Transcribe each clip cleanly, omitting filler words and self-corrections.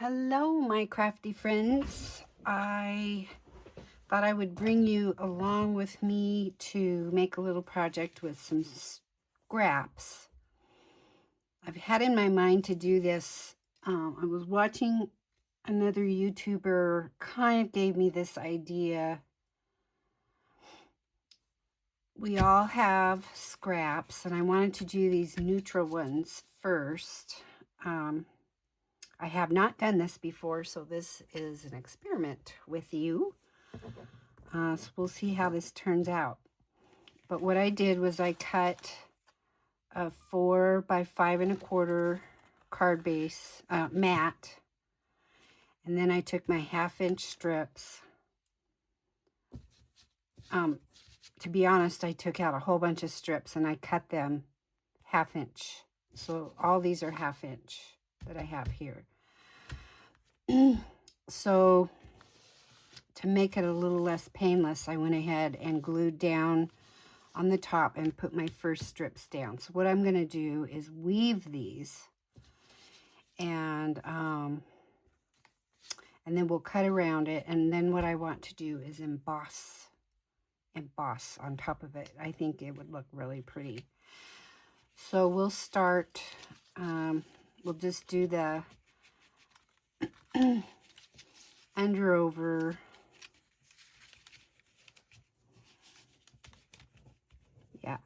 Hello, my crafty friends. I thought I would bring you along with me to make a little project with some scraps. I've had in my mind to do this. I was watching another YouTuber kind of gave me this idea. We all have scraps, and I wanted to do these neutral ones first. I have not done this before, so this is an experiment with you. So we'll see how this turns out. But what I did was I cut a 4 by 5 1/4 card base mat, and then I took my 1/2-inch strips. To be honest, I took out a whole bunch of strips and I cut them 1/2 inch. So all these are 1/2 inch that I have here. So to make it a little less painless, I went ahead and glued down on the top and put my first strips down. So what I'm going to do is weave these, and then we'll cut around it, and then what I want to do is emboss on top of it. I think it would look really pretty. So we'll start, we'll just do the under over. Yeah.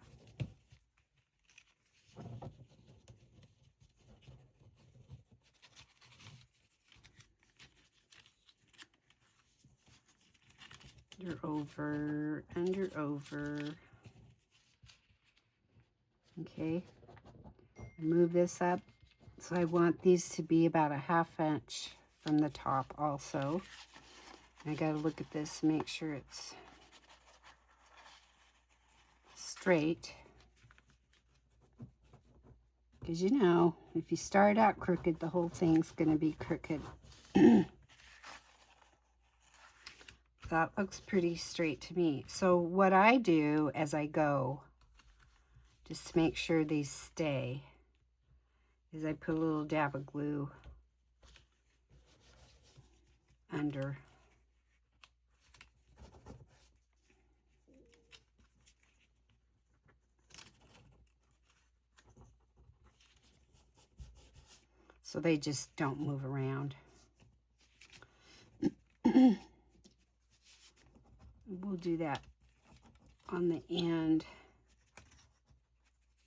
Under over. Okay. Move this up. So I want these to be about a 1/2 inch from the top also. I got to look at this, make sure it's straight. Because you know, if you start out crooked, the whole thing's going to be crooked. That looks pretty straight to me. So what I do as I go, just to make sure these stay, is I put a little dab of glue under. So they just don't move around. We'll do that on the end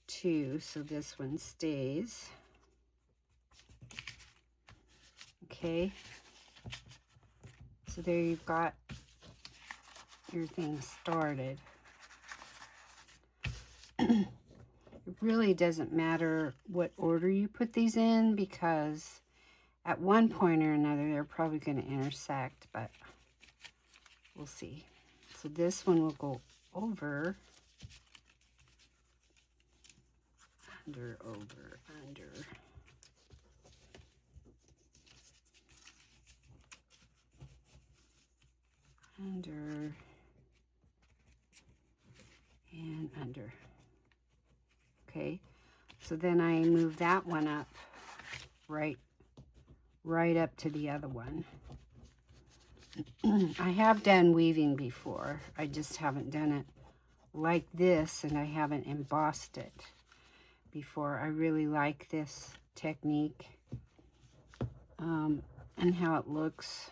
too, so this one stays. Okay, so there you've got your thing started. It really doesn't matter what order you put these in, because at one point or another they're probably going to intersect, but we'll see. So this one will go over, under, over, under. Under and under. Okay, so then I move that one up right up to the other one. I have done weaving before, I just haven't done it like this, and I haven't embossed it before. I really like this technique and how it looks.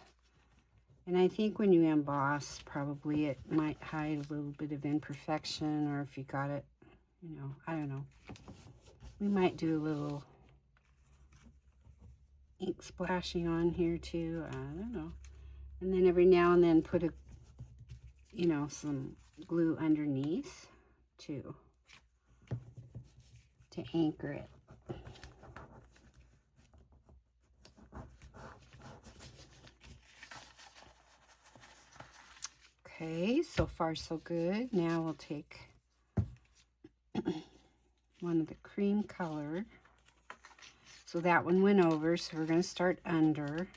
And I think when you emboss, probably it might hide a little bit of imperfection, or if you got it, you know, I don't know. We might do a little ink splashing on here too, I don't know. And then every now and then put a, you know, some glue underneath too, to anchor it. Okay, so far so good. Now we'll take one of the cream color. So that one went over, so we're going to start under.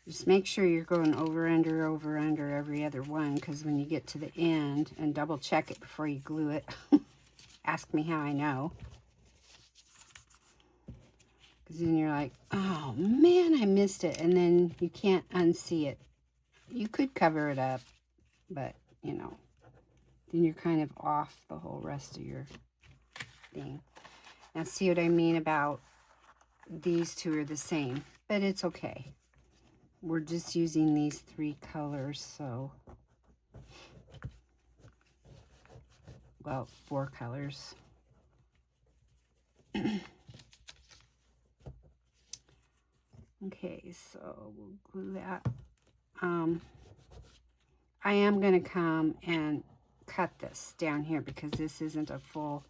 Just make sure you're going over, under every other one, because when you get to the end, and double check it before you glue it. Ask me how I know. then you're like, oh man, I missed it. And then you can't unsee it. You could cover it up, but you know, then you're kind of off the whole rest of your thing. Now see what I mean about these two are the same, but it's okay. We're just using these 3 colors, so, well, 4 colors. Okay, so we'll glue that. I am going to come and cut this down here because this isn't a full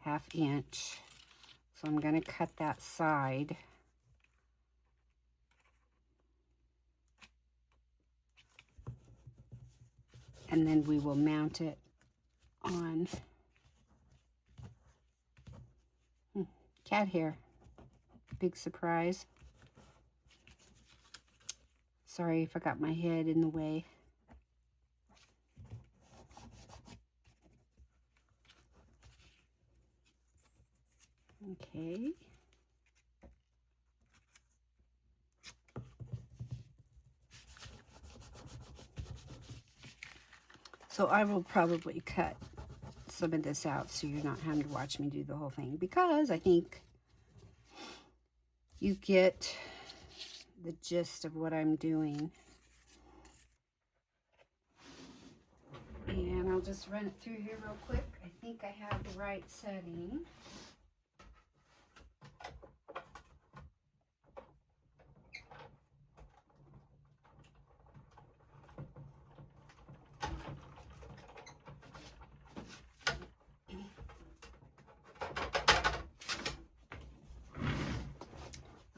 1/2 inch. So I'm going to cut that side. And then we will mount it on cat hair. Big surprise. Sorry if I got my head in the way. Okay. So I will probably cut some of this out so you're not having to watch me do the whole thing, because I think you get the gist of what I'm doing. And I'll just run it through here real quick. I think I have the right setting.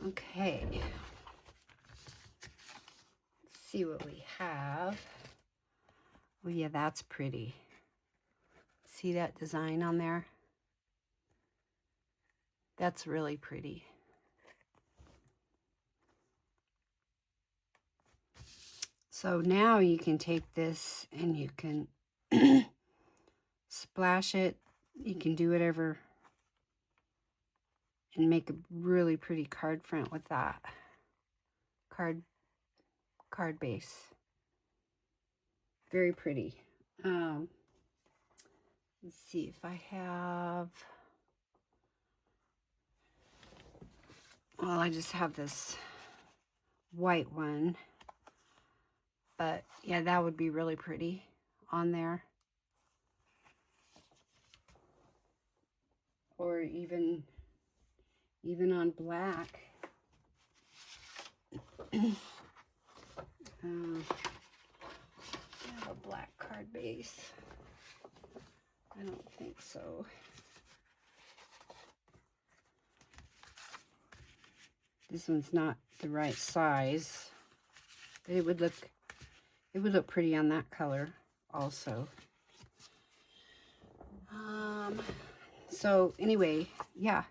Okay, let's see what we have. Oh yeah, that's pretty. See that design on there? That's really pretty. So now you can take this and you can splash it. You can do whatever and make a really pretty card front with that. Card base. Very pretty. Let's see if I have, well, I just have this white one, but yeah, that would be really pretty on there. Or even on black. I have a black card base. I don't think so. This one's not the right size, but it would look pretty on that color also. So anyway, yeah.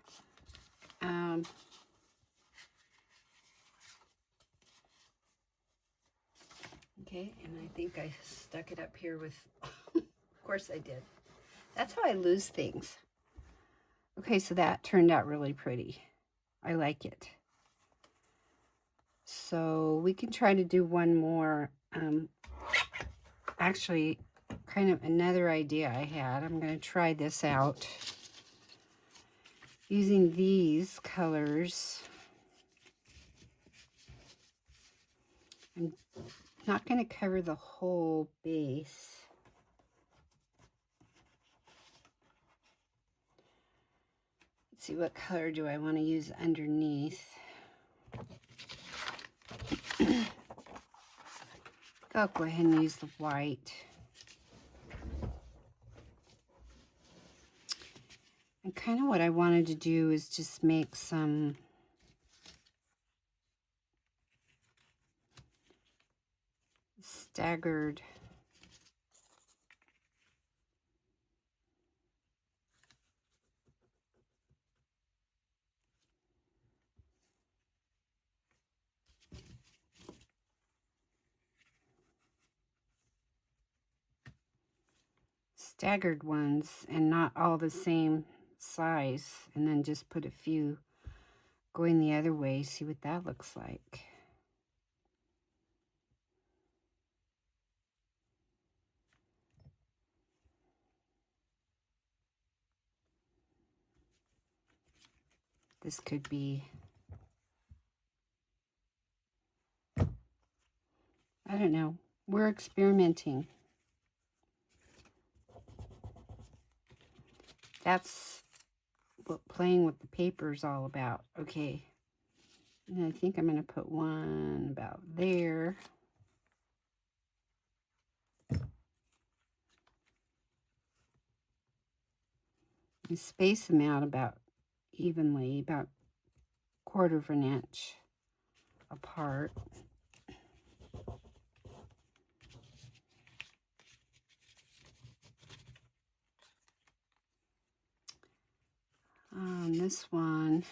Okay, and I think I stuck it up here with, of course I did. That's how I lose things. Okay, so that turned out really pretty. I like it. So we can try to do one more. Actually, kind of another idea I had. I'm going to try this out using these colors. I'm not going to cover the whole base. Let's see, what color do I want to use underneath? I'll go ahead and use the white. And kind of what I wanted to do is just make some staggered ones and not all the same size, and then just put a few going the other way, see what that looks like. This could be, I don't know. We're experimenting. That's what playing with the paper is all about. Okay. And I think I'm going to put one about there. And space them out about evenly, about 1/4 of an inch apart. This one,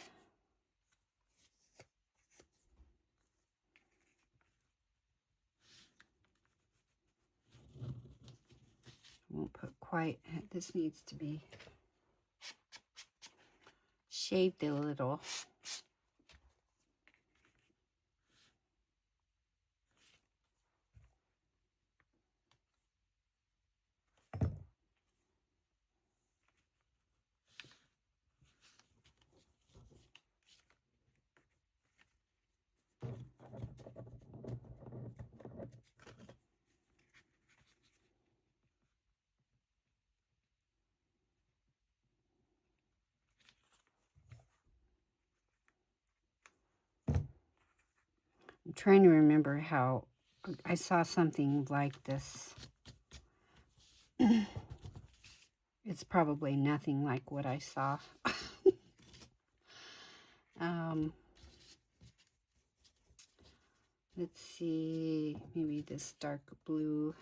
won't put quite, this needs to be shaved a little. I'm trying to remember how I saw something like this. It's probably nothing like what I saw. Let's see, maybe this dark blue.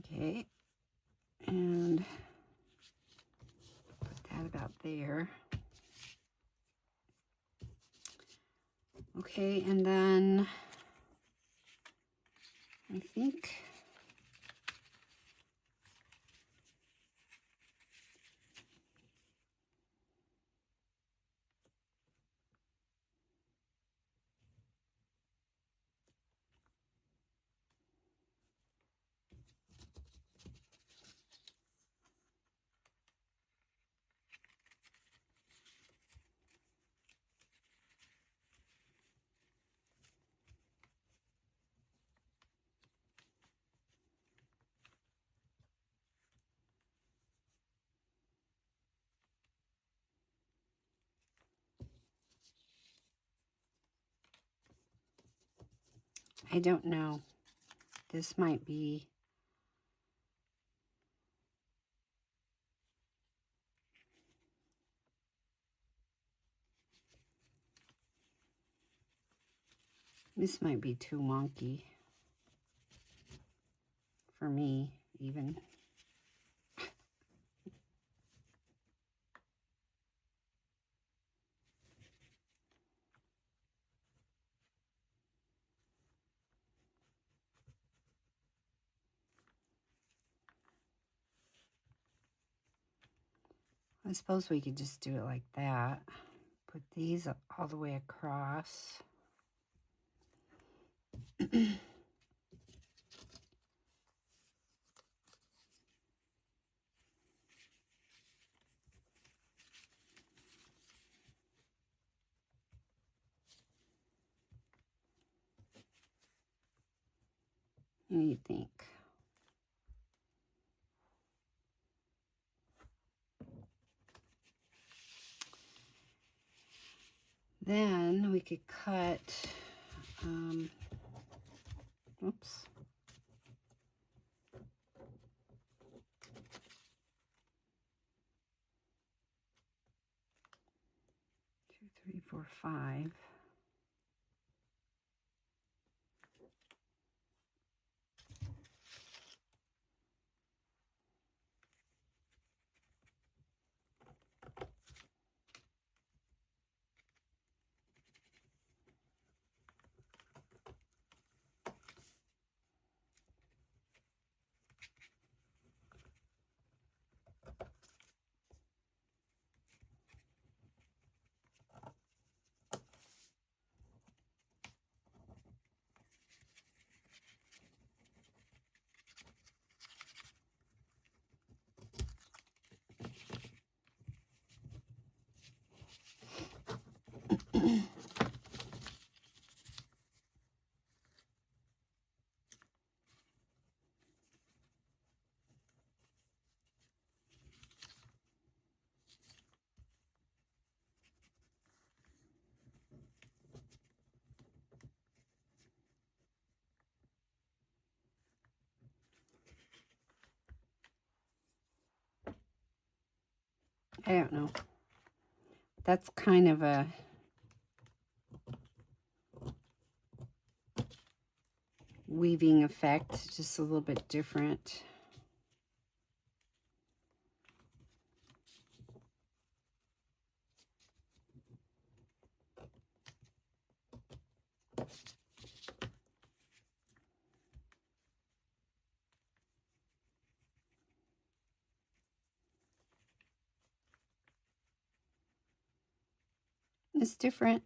Okay, and put that about there. Okay, and then I think I don't know. This might be, this might be too wonky for me, even. I suppose we could just do it like that. Put these all the way across. What do you think? Then we could cut, oops. 2, 3, 4, 5. I don't know. That's kind of a weaving effect, just a little bit different. It's different.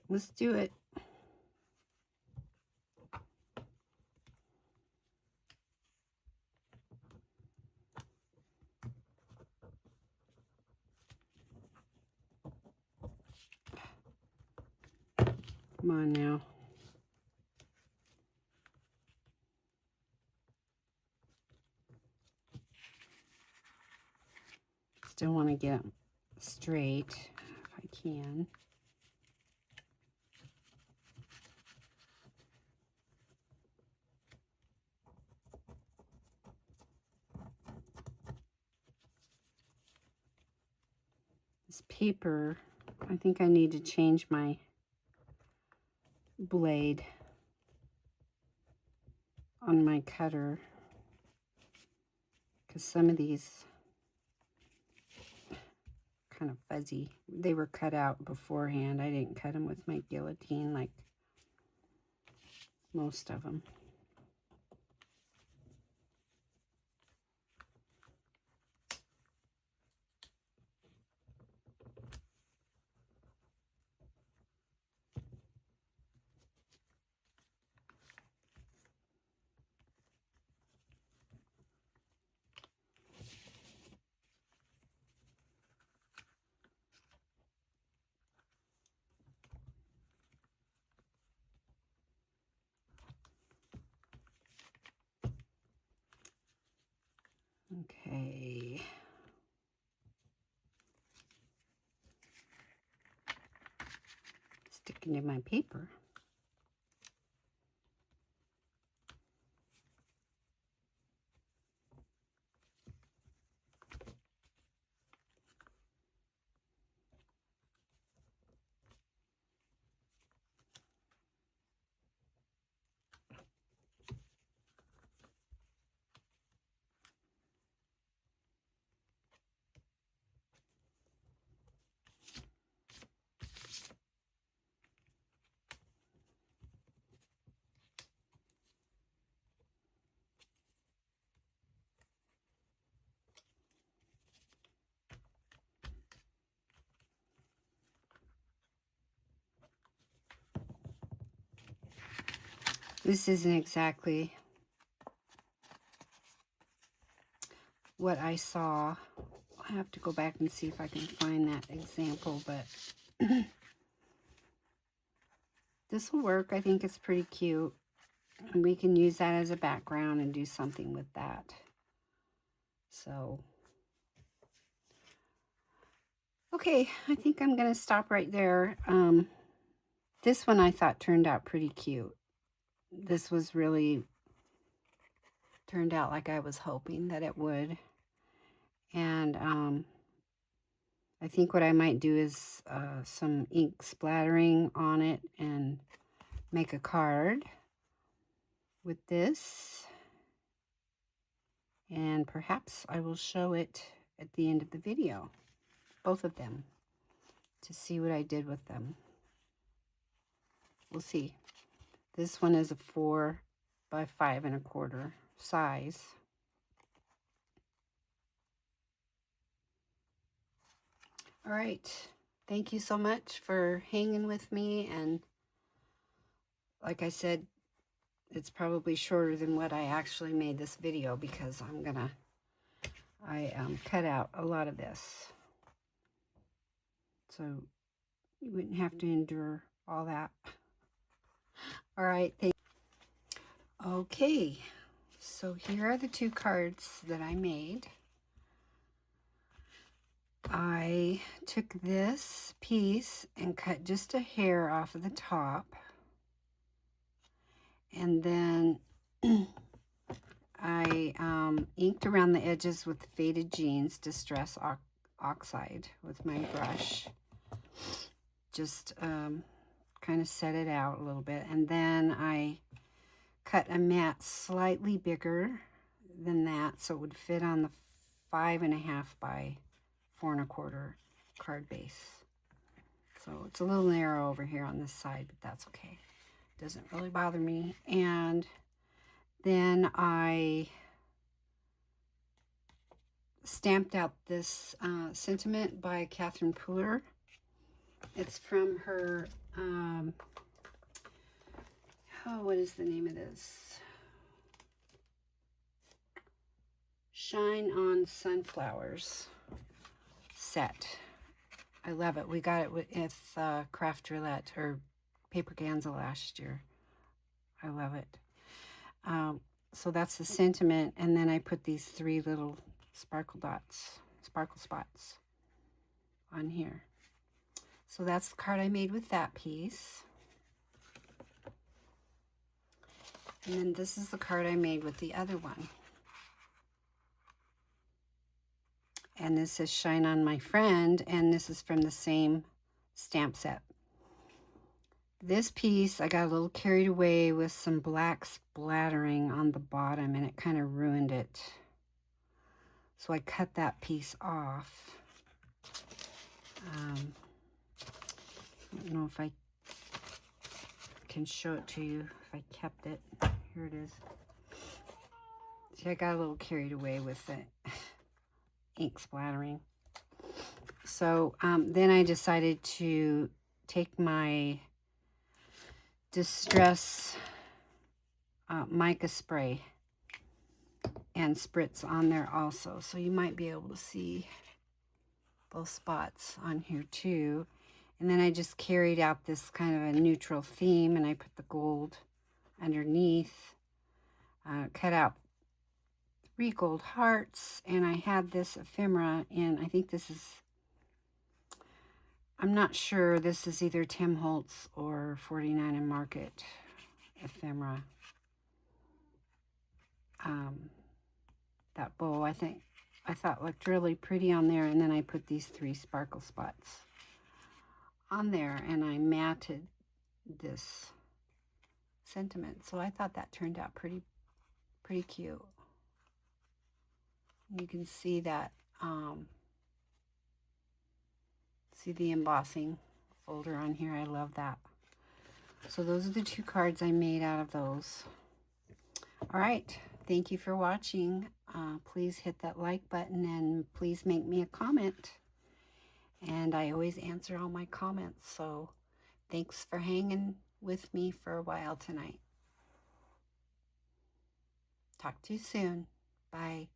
Let's do it. Come on now. Still want to get them straight if I can. This paper, I think I need to change my blade on my cutter, because some of these kind of fuzzy. They were cut out beforehand. I didn't cut them with my guillotine like most of them. Okay. Sticking to my paper. This isn't exactly what I saw. I have to go back and see if I can find that example, but this will work. I think it's pretty cute. And we can use that as a background and do something with that. So, okay, I think I'm going to stop right there. This one I thought turned out pretty cute. This was really turned out like I was hoping that it would. And I think what I might do is some ink splattering on it and make a card with this. And perhaps I will show it at the end of the video, both of them, to see what I did with them. We'll see. This one is a 4 by 5 1/4 size. All right. Thank you so much for hanging with me and like I said, it's probably shorter than what I actually made this video because I cut out a lot of this. So you wouldn't have to endure all that. All right, okay, so here are the 2 cards that I made. I took this piece and cut just a hair off of the top. And then I inked around the edges with Faded Jeans Distress Oxide with my brush. Just kind of set it out a little bit. And then I cut a mat slightly bigger than that so it would fit on the 5.5 by 4.25 card base. So it's a little narrow over here on this side, but that's okay. Doesn't really bother me. And then I stamped out this sentiment by Catherine Pooler. It's from her, what is the name of this? Shine on Sunflowers set. I love it. We got it with Craft Roulette or Paper Ganza last year. I love it. So that's the sentiment, and then I put these 3 little sparkle spots on here. So that's the card I made with that piece. And then this is the card I made with the other one. And this is Shine on My Friend, and this is from the same stamp set. This piece, I got a little carried away with some black splattering on the bottom, and it kind of ruined it. So I cut that piece off. I don't know if I can show it to you, if I kept it. Here it is. See, I got a little carried away with the ink splattering. So then I decided to take my Distress mica spray and spritz on there also. So you might be able to see those spots on here too. And then I just carried out this kind of a neutral theme, and I put the gold underneath. Cut out 3 gold hearts, and I had this ephemera in, I think this is, I'm not sure, this is either Tim Holtz or 49 and Market ephemera. That bow, I thought looked really pretty on there, and then I put these 3 sparkle spots on there, and I matted this sentiment. So I thought that turned out pretty cute. You can see that, see the embossing folder on here. I love that. So those are the 2 cards I made out of those. All right. Thank you for watching. Please hit that like button, and please make me a comment. And I always answer all my comments. So thanks for hanging with me for a while tonight. Talk to you soon. Bye.